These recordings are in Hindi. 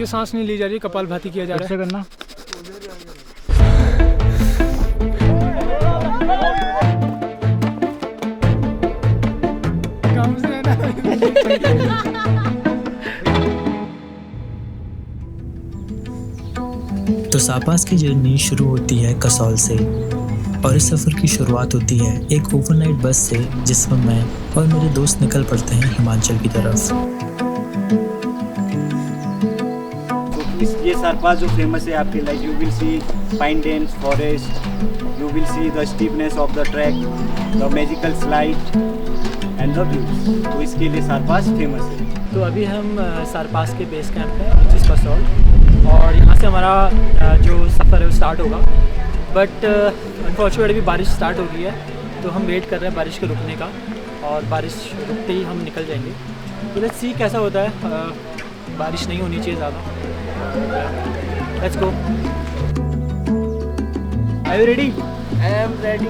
ये सांस नहीं ली जा रही, कपालभाति किया जा रहा है। करना तो सापास की जर्नी शुरू होती है कसौल से और इस सफ़र की शुरुआत होती है एक ओवरनाइट बस से जिसमें मैं और मेरे दोस्त निकल पड़ते हैं हिमाचल की तरफ। ये सरपास जो फेमस है आपके, like you will see pine dense forest, you will see the steepness of the track, the magical slide and the views. तो इसके लिए सरपास फेमस है। तो अभी हम सरपास के बेस कैंप पे जिस कसौल, और यहाँ से हमारा जो सफ़र है वो स्टार्ट होगा। बट अनफॉर्चुनेटली अभी बारिश स्टार्ट हो गई है, तो हम वेट कर रहे हैं बारिश के रुकने का, और बारिश रुकते ही हम निकल जाएंगे। तो लेट्स सी कैसा होता है। बारिश नहीं होनी चाहिए ज़्यादा। Let's go. Are you ready? I am ready.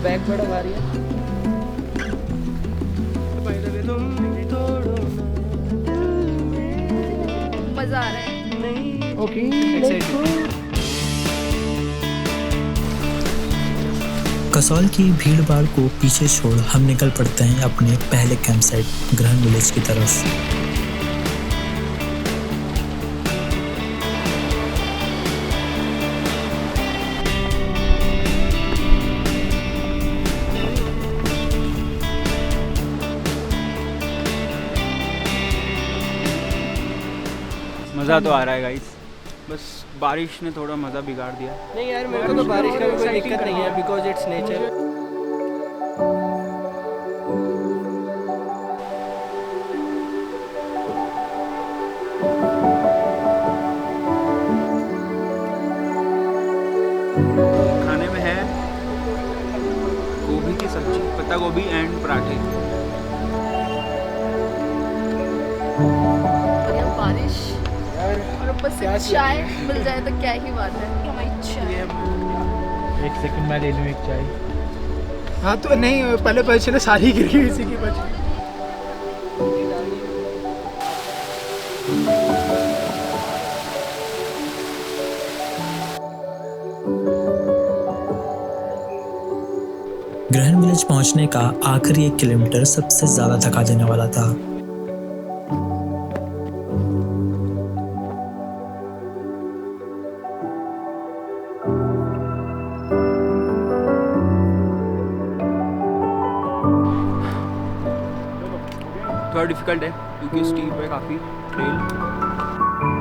Back बड़ा भारी है। मज़ा आ रहा है। ओके। कसौल की भीड़ भाड़ को पीछे छोड़ हम निकल पड़ते हैं अपने पहले कैंप साइट ग्रहण विलेज की तरफ। मज़ा तो आ रहा है गाइस, बस बारिश ने थोड़ा मज़ा बिगाड़ दिया। नहीं यार, मेरे को तो बारिश का कोई दिक्कत नहीं है, बिकॉज इट्स नेचर। खाने में है गोभी की सब्जी, पत्ता गोभी एंड पराठे। और यहाँ बारिश और ऊपर से चाय मिल जाए तो क्या ही बात है। हमारी चाय। एक सेकंड मैं ले लूँ एक चाय। हाँ तो नहीं, पहले चले सारी गिर गई इसी की वजह। ग्रहण विलेज पहुंचने का आखिरी 1 किलोमीटर सबसे ज्यादा थका देने वाला था। थोड़ा डिफिकल्ट है क्योंकि स्टीप है काफ़ी ट्रेल।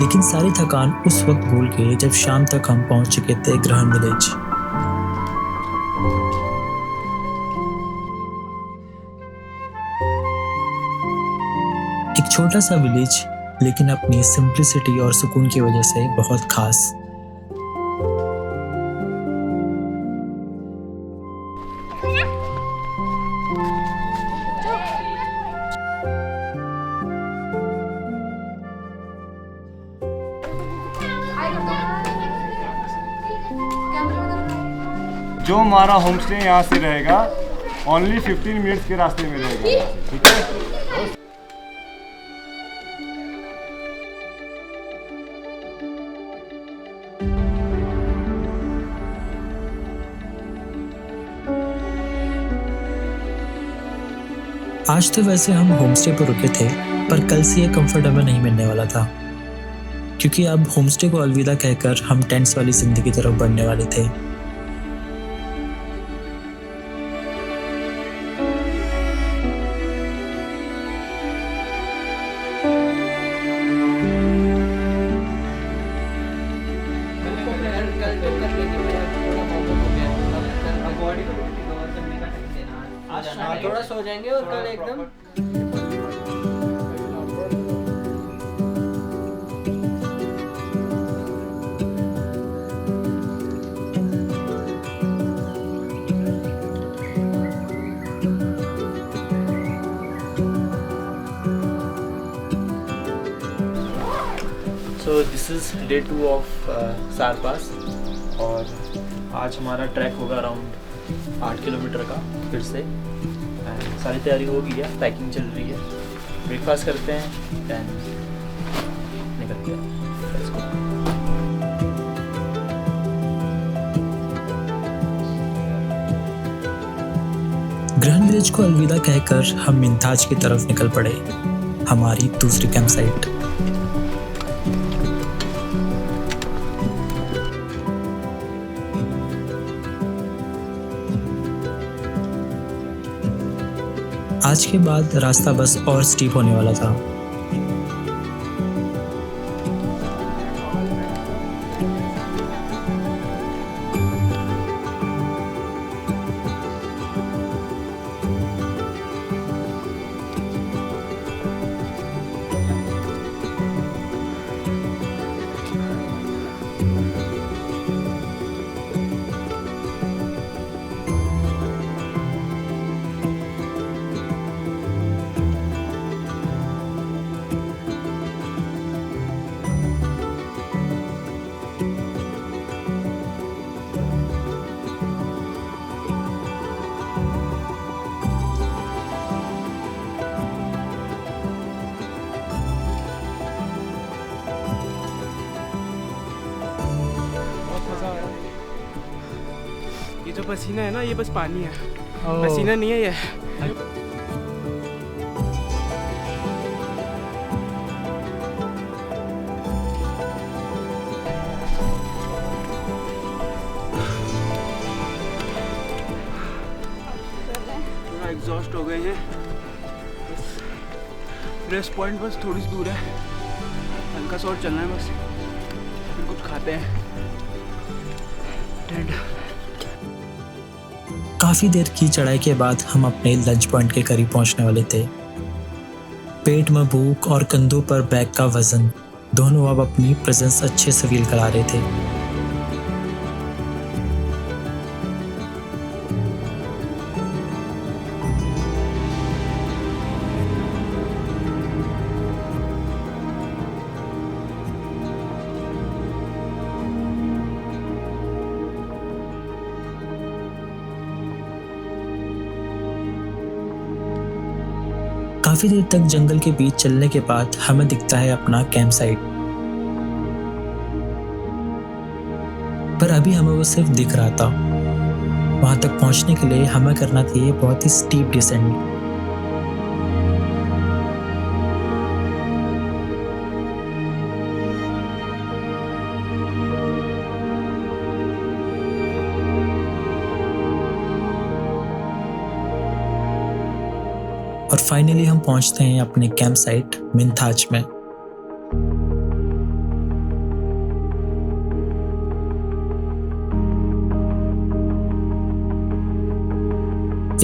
लेकिन सारी थकान उस वक्त भूल गए जब शाम तक हम पहुंच चुके थे ग्रहण विलेज। एक छोटा सा विलेज, लेकिन अपनी सिंप्लिसिटी और सुकून की वजह से बहुत खास। जो हमारा होम स्टे यहाँ से रहेगा ओनली 15 मिनट्स के रास्ते में रहेगा, ठीक है। आज तो वैसे हम होमस्टे पर रुके थे, पर कल से ये कंफर्टेबल नहीं मिलने वाला था, क्योंकि अब होमस्टे को अलविदा कहकर हम टेंट्स वाली जिंदगी की तरफ बढ़ने वाले थे। थोड़ा सो जाएंगे और कल एकदम so this is day 2 of Sar Pass, और आज हमारा ट्रैक होगा अराउंड 8 किलोमीटर का फिर से। एंड सारी तैयारी हो गई है, पैकिंग चल रही है, ब्रेकफास्ट करते हैं, दैन निकलते हैं। विलेज को अलविदा कहकर हम मिंथाज की तरफ निकल पड़े, हमारी दूसरी कैंप साइट। आज के बाद रास्ता बस और स्टीप होने वाला था। ये जो पसीना है ना, ये बस पानी है, पसीना नहीं है ये। पूरा एग्जॉस्ट हो गए हैं। रेस्ट पॉइंट बस थोड़ी सी दूर है, हल्का सा और चलना है बस, फिर कुछ खाते हैं। काफी देर की चढ़ाई के बाद हम अपने लंच पॉइंट के करीब पहुंचने वाले थे। पेट में भूख और कंधों पर बैग का वजन दोनों अब अपनी प्रेजेंस अच्छे से फील करा रहे थे। काफी देर तक जंगल के बीच चलने के बाद हमें दिखता है अपना कैंप साइट, पर अभी हमें वो सिर्फ दिख रहा था। वहां तक पहुंचने के लिए हमें करना था ये बहुत ही स्टीप डिसेंड। और फाइनली हम पहुंचते हैं अपने कैंप साइट मिंथाज में।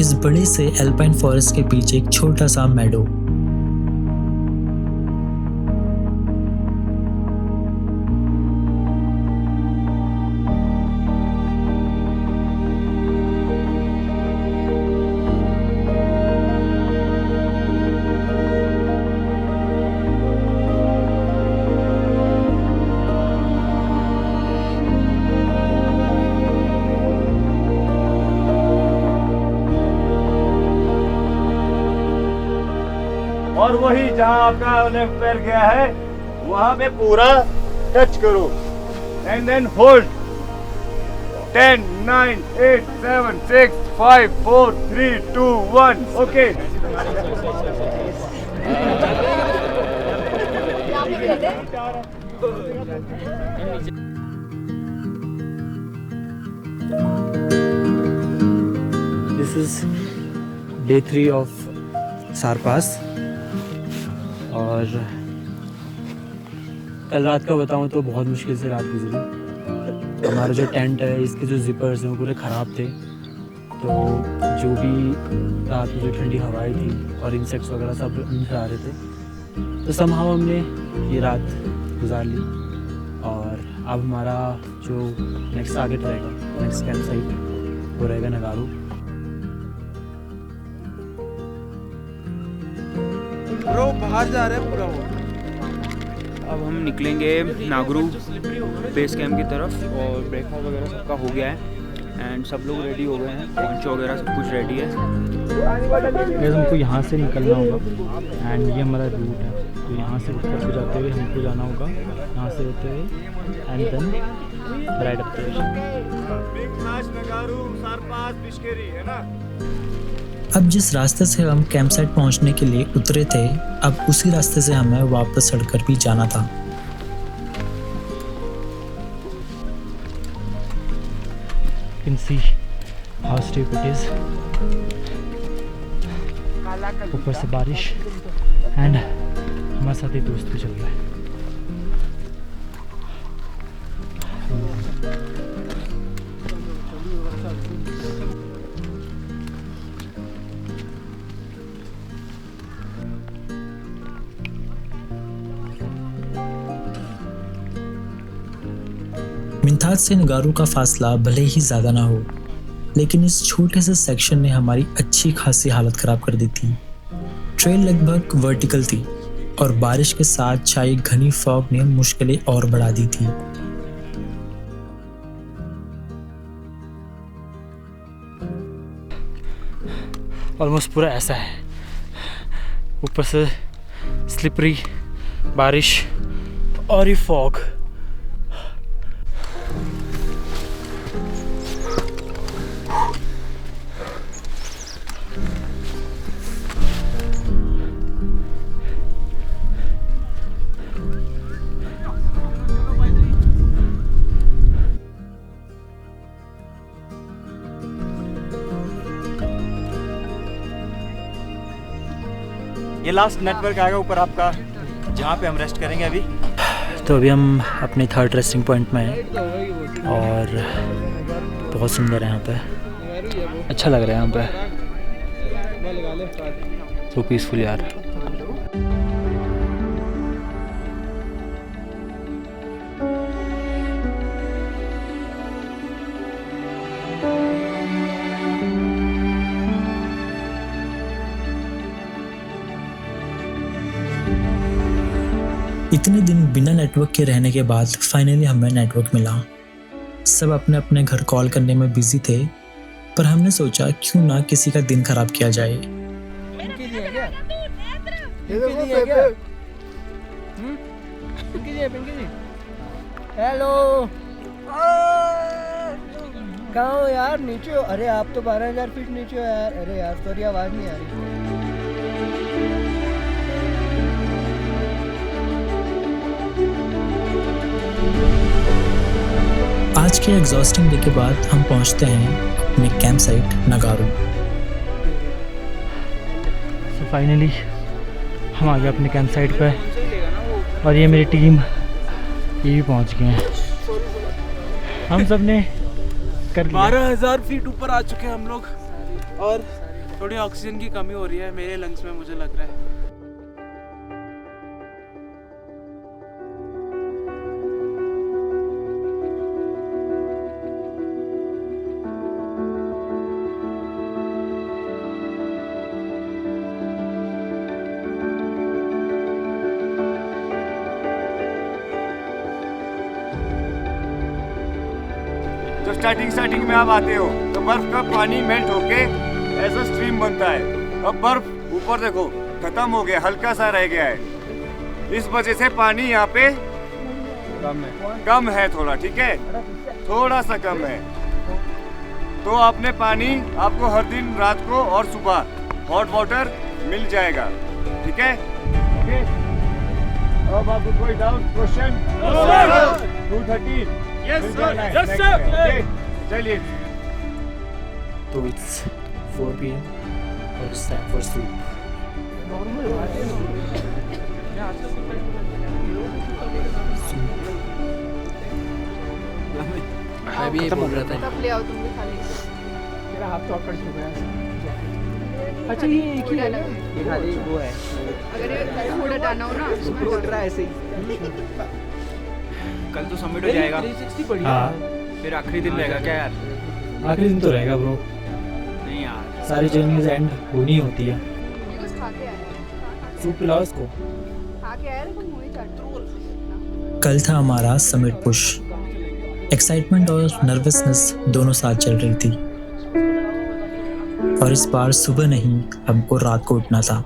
इस बड़े से एल्पाइन फॉरेस्ट के पीछे एक छोटा सा मेडो। और वही जहां आपका लेफ्ट पैर गया है वहां पे पूरा टच करो and then hold 10 9 8 7 6 5 4 3 2 1 okay. This is day 3 of Sarpass. और कल रात का बताऊं तो बहुत मुश्किल से रात गुजरी। हमारा जो टेंट है इसके जो जिपर्स हैं वो पूरे ख़राब थे, तो जो भी रात में जो ठंडी हवाएं थी और इंसेक्ट्स वगैरह सब अंदर आ रहे थे, तो समहाउ हमने ये रात गुजार ली। और अब हमारा जो नेक्स्ट टारगेट रहेगा, नेक्स्ट कैंप साइट, वो रहेगा नगारू। ब्रो बाहर जा रहे हैं पूरा वो। अब हम निकलेंगे नागरू बेस कैंप की तरफ और ब्रेकफास्ट वगैरह सबका हो गया है एंड सब लोग रेडी हो गए हैं, पोंचो वगैरह सब कुछ रेडी है। वैसे हमको यहाँ से निकलना होगा एंड ये हमारा रूट है, तो यहाँ से ऊपर को जाते हुए हमको जाना होगा, यहाँ से होते हुए and then right up Nagaru Sarpass Bishkeri है ना। अब जिस रास्ते से हम कैंप साइट पहुंचने के लिए उतरे थे, अब उसी रास्ते से हमें वापस चढ़कर भी जाना था। You can see how steep it is. ऊपर से बारिश एंड हमारे साथ एक दोस्त भी चल रहा है। मिंथाज से नगारू का फासला भले ही ज़्यादा ना हो, लेकिन इस छोटे से सेक्शन ने हमारी अच्छी खासी हालत ख़राब कर दी थी। ट्रेल लगभग वर्टिकल थी और बारिश के साथ छाई घनी फॉग ने मुश्किलें और बढ़ा दी थी। ऑलमोस्ट पूरा ऐसा है, ऊपर से स्लिपरी बारिश और ये फॉग। ये लास्ट नेटवर्क आएगा ऊपर आपका, जहाँ पे हम रेस्ट करेंगे अभी। तो अभी हम अपने थर्ड रेस्टिंग पॉइंट में हैं और बहुत सुंदर है यहाँ पे, अच्छा लग रहा है यहाँ पे, सो पीसफुल यार। इतने दिन बिना नेटवर्क के रहने के बाद फाइनली हमें नेटवर्क मिला। सब अपने अपने घर कॉल करने में बिजी थे, पर हमने सोचा क्यों ना किसी का दिन खराब किया जाए। हेलो, कहाँ हो यार? नीचे हो? अरे आप तो 12,000 फीट नीचे हो यार। अरे यार सॉरी, आवाज़ नहीं आ रही। आज के एग्जॉस्टिंग डे के बाद हम पहुंचते हैं अपने कैंप साइट नगारू। तो फाइनली हम आ गए अपने कैंप साइट पे और ये मेरी टीम ये भी पहुंच गए हैं। हम सब ने कर लिया। 12,000 फीट ऊपर आ चुके हैं हम लोग और थोड़ी ऑक्सीजन की कमी हो रही है मेरे लंग्स में, मुझे लग रहा है। जब स्टार्टिंग में आप आते हो तो बर्फ का पानी मेल्ट होके ऐसा स्ट्रीम बनता है। अब बर्फ ऊपर देखो खत्म हो गया, हल्का सा रह गया है। इस वजह से पानी यहाँ पे कम है थोड़ा, ठीक है, थोड़ा सा कम है। तो आपने पानी आपको हर दिन रात को और सुबह हॉट वाटर मिल जाएगा, ठीक है। अब आपको कोई doubt question? 230 Yes sir, yes sir. चलिए। तो it's 4 PM और it's time for sleep. मैं भी ये बोल रहा था। तब ले आओ, तुम भी खा लीजिए। मेरा हाथ तो अकड़ चुका है। अच्छा ये एक ही है ना? ये खाली वो है। अगर ये थोड़ा डाना हो ना, बोल रहा है ऐसे ही। कल तो सबमिट हो जाएगा। 360 पड़ी। हाँ, फिर आखिरी दिन रहेगा क्या यार? आखिरी दिन तो रहेगा ब्रो, नहीं यार, सारी जर्नीज एंड होनी होती है। ये कुछ खा के आए। सूप पिलाओ इसको। खा के आए लेकिन मुँह ही चाट। कल था हमारा समिट पुश। एक्साइटमेंट और नर्वसनेस दोनों साथ चल रही थी और इस बार सुबह नहीं, हमको रात को उठना था।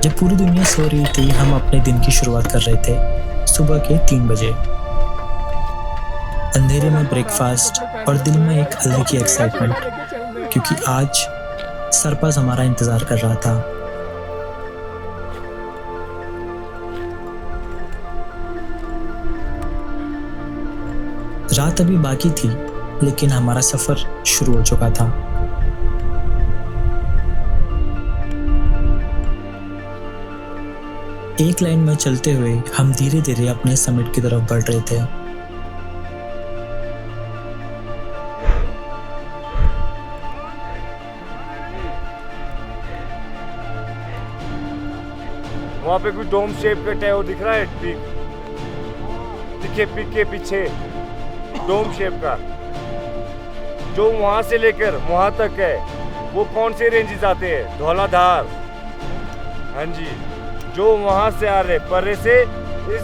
जब पूरी दुनिया सो रही थी, हम अपने दिन की शुरुआत कर रहे थे। सुबह के 3 बजे। अंधेरे में ब्रेकफास्ट और दिल में एक अलग ही एक्साइटमेंट, क्योंकि आज सरपास हमारा इंतजार कर रहा था। रात अभी बाकी थी, लेकिन हमारा सफर शुरू हो चुका था। एक लाइन में चलते हुए हम धीरे धीरे अपने समिट की तरफ बढ़ रहे थे। वहाँ पे कुछ डोम शेप का टैव दिख रहा है, पीक दिखे, पीक के पीछे डोम शेप का, जो वहाँ से लेकर वहाँ तक है, वो कौन से रेंजेस आते हैं? धौलाधार, हाँ जी, जो वहाँ से आ रहे पर्रे से इस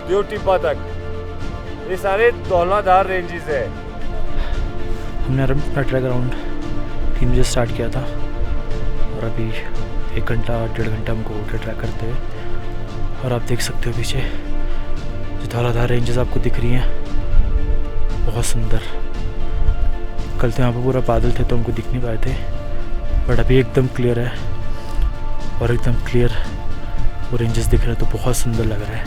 देवटिब्बा तक, ये सारे धौलाधार रेंजेस है। हमने अपना ट्रैक अराउंड 3 बजे स्टार्ट किया था और अभी 1 घंटा 1.5 घंटा हमको ट्रैक करते हुए। और आप देख सकते हो पीछे जो धौलाधार रेंजेस आपको दिख रही हैं, बहुत सुंदर। कल तो यहाँ पर पूरा बादल थे तो हमको दिख नहीं पाए थे, बट अभी एकदम क्लियर है और एकदम क्लियर वो रेंजेस दिख रहे हैं, तो बहुत सुंदर लग रहा है।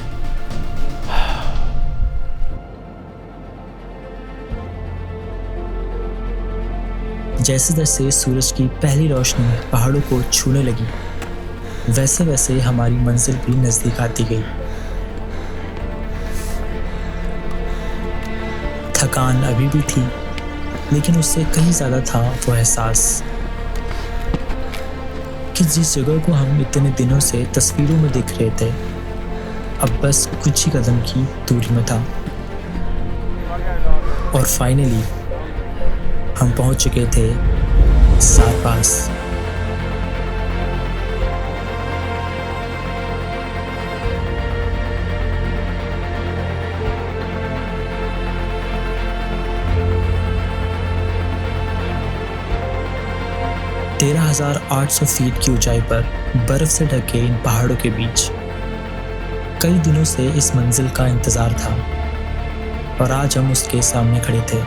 जैसे जैसे सूरज की पहली रोशनी पहाड़ों को छूने लगी, वैसे वैसे हमारी मंजिल भी नजदीक आती गई। थकान अभी भी थी, लेकिन उससे कहीं ज़्यादा था वो एहसास कि जिस जगह को हम इतने दिनों से तस्वीरों में देख रहे थे, अब बस कुछ ही कदम की दूरी में था। और फाइनली हम पहुंच चुके थे सारपास। तेरह 13,800 फीट की ऊंचाई पर बर्फ से ढके इन पहाड़ों के बीच कई दिनों से इस मंजिल का इंतजार था, और आज हम उसके सामने खड़े थे।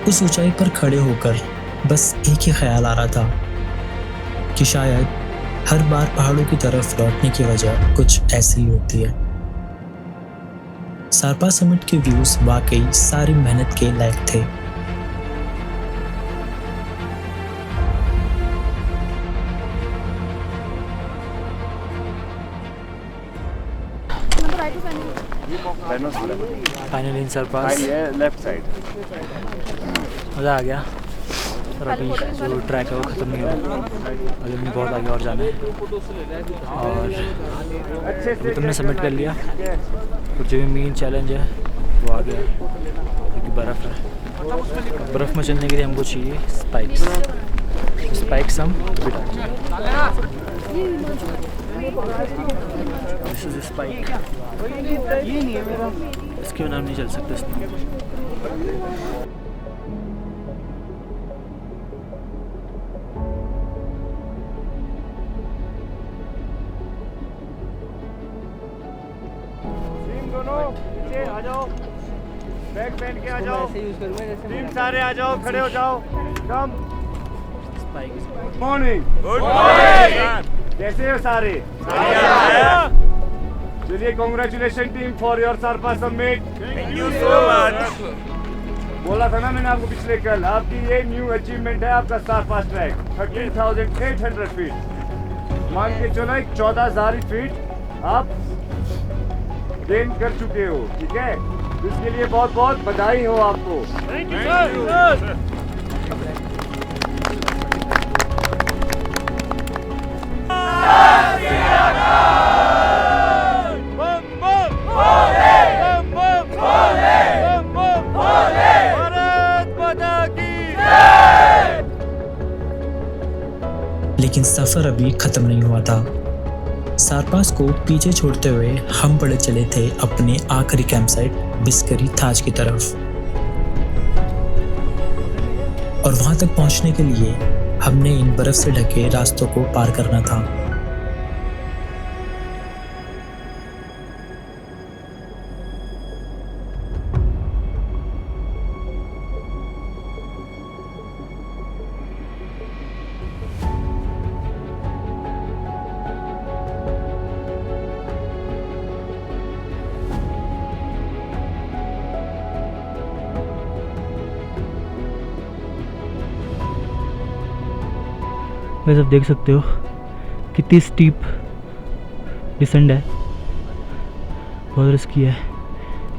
उस ऊंचाई पर खड़े होकर बस एक ही ख्याल आ रहा था कि शायद हर बार पहाड़ों की तरफ लौटने की वजह कुछ ऐसी ही होती है। सारपास समिट के व्यूज वाकई सारी मेहनत के लायक थे। Finally in Sar Pass left side मज़ा आ गया। और अभी जो ट्रैक है वो ख़त्म नहीं हुआ, अभी हमें बहुत आगे और जाना है। और अभी तुमने सबमिट कर लिया, और जो भी मेन चैलेंज है वो आ गया, क्योंकि बर्फ़ है। बर्फ़ में चलने के लिए हमको चाहिए स्पाइक्स हम दिस इज स्पाइक, इसके बिना हम नहीं चल सकते इसमें। आ जाओ, बैग पहन के आ जाओ, टीम सारे आ जाओ, खड़े हो जाओ। कम मॉर्निंग, गुड मॉर्निंग, कैसे हो सारे? चलिए, congratulation team for your Sar Pass summit. Thank you so much. बोला था ना मैंने आपको पिछले कल, आपकी ये न्यू अचीवमेंट है, आपका सरपास ट्रैक 13,800 फीट। मान के चलो 14,000 फीट आप गेन कर चुके हो, ठीक है? इसके लिए बहुत बहुत बधाई हो आपको। Thank you sir. लेकिन सफर अभी खत्म नहीं हुआ था। सारपास को पीछे छोड़ते हुए हम बढ़े चले थे अपने आखिरी कैंप साइट बिस्करी थाज की तरफ। और वहां तक पहुंचने के लिए हमने इन बर्फ से ढके रास्तों को पार करना था। वैसे आप देख सकते हो कितनी स्टीप डिसेंड है, बहुत रिस्की है।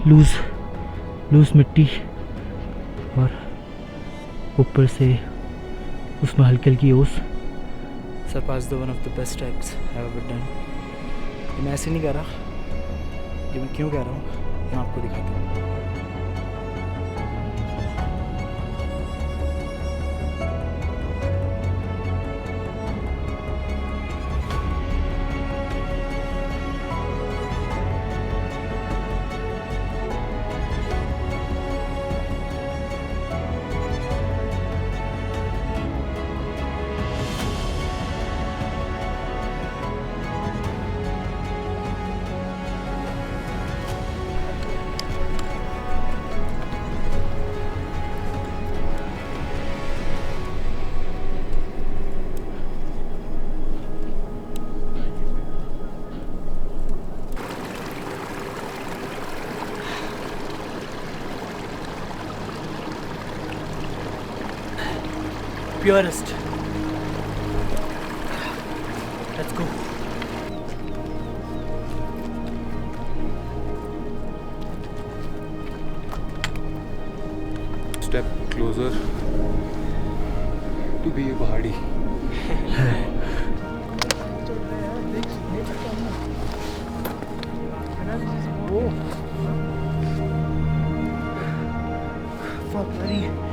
लूज मिट्टी और ऊपर से उसमें हल्की हल्की ओस। Sar Pass the one of the best tracks I have ever done. ये मैं ऐसे नहीं कह रहा, ये मैं क्यों कह रहा हूँ ये मैं आपको दिखाता हूँ। Purest. Let's go. Step closer to be a pahadi.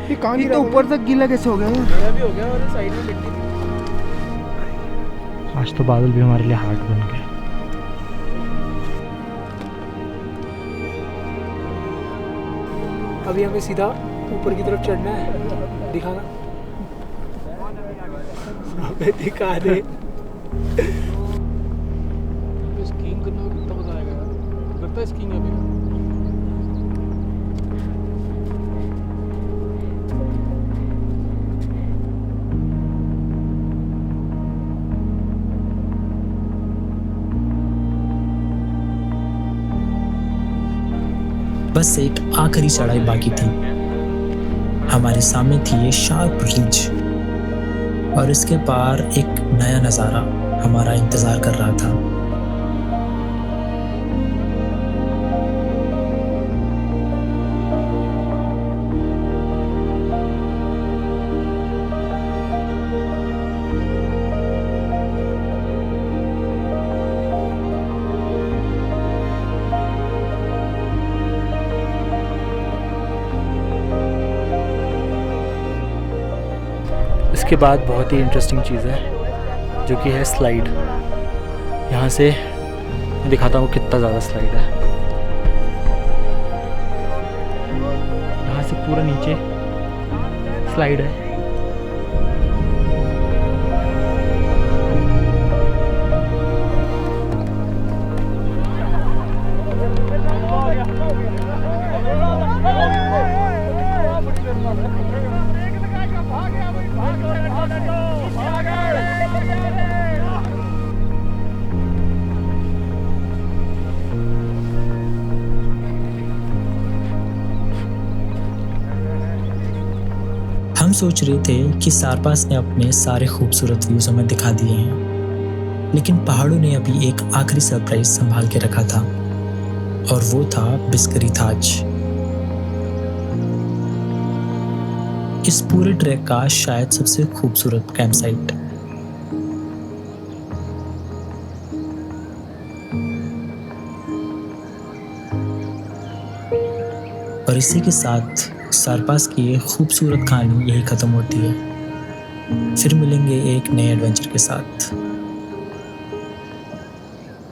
ये कहाँ तो ऊपर तक गीला कैसे हो गया? मेरा भी हो गया और साइड में मिट्टी थी। आज तो बादल भी हमारे लिए हार्ड बन गए। अभी हमें सीधा ऊपर की तरफ चढ़ना है। दिखाना, हमें दिखा दे। स्कीइंग करना कितना मजा आएगा यार। करता है स्कीइंग अभी? बस एक आखिरी चढ़ाई बाकी थी। हमारे सामने थी ये शार्प रिज और इसके पार एक नया नज़ारा हमारा इंतजार कर रहा था। इसके बाद बहुत ही इंटरेस्टिंग चीज़ है जो कि है स्लाइड। यहाँ से मैं दिखाता हूँ कितना ज़्यादा स्लाइड है। यहाँ से पूरा नीचे स्लाइड है। हम सोच रहे थे कि सारपास ने अपने सारे खूबसूरत व्यूज हमें दिखा दिए हैं, लेकिन पहाड़ों ने अभी एक आखिरी सरप्राइज संभाल के रखा था और वो था बिस्करी ताज। इस पूरे ट्रैक का शायद सबसे खूबसूरत कैंप साइट। और इसी के साथ सारपास की ये खूबसूरत कहानी यही खत्म होती है। फिर मिलेंगे एक नए एडवेंचर के साथ।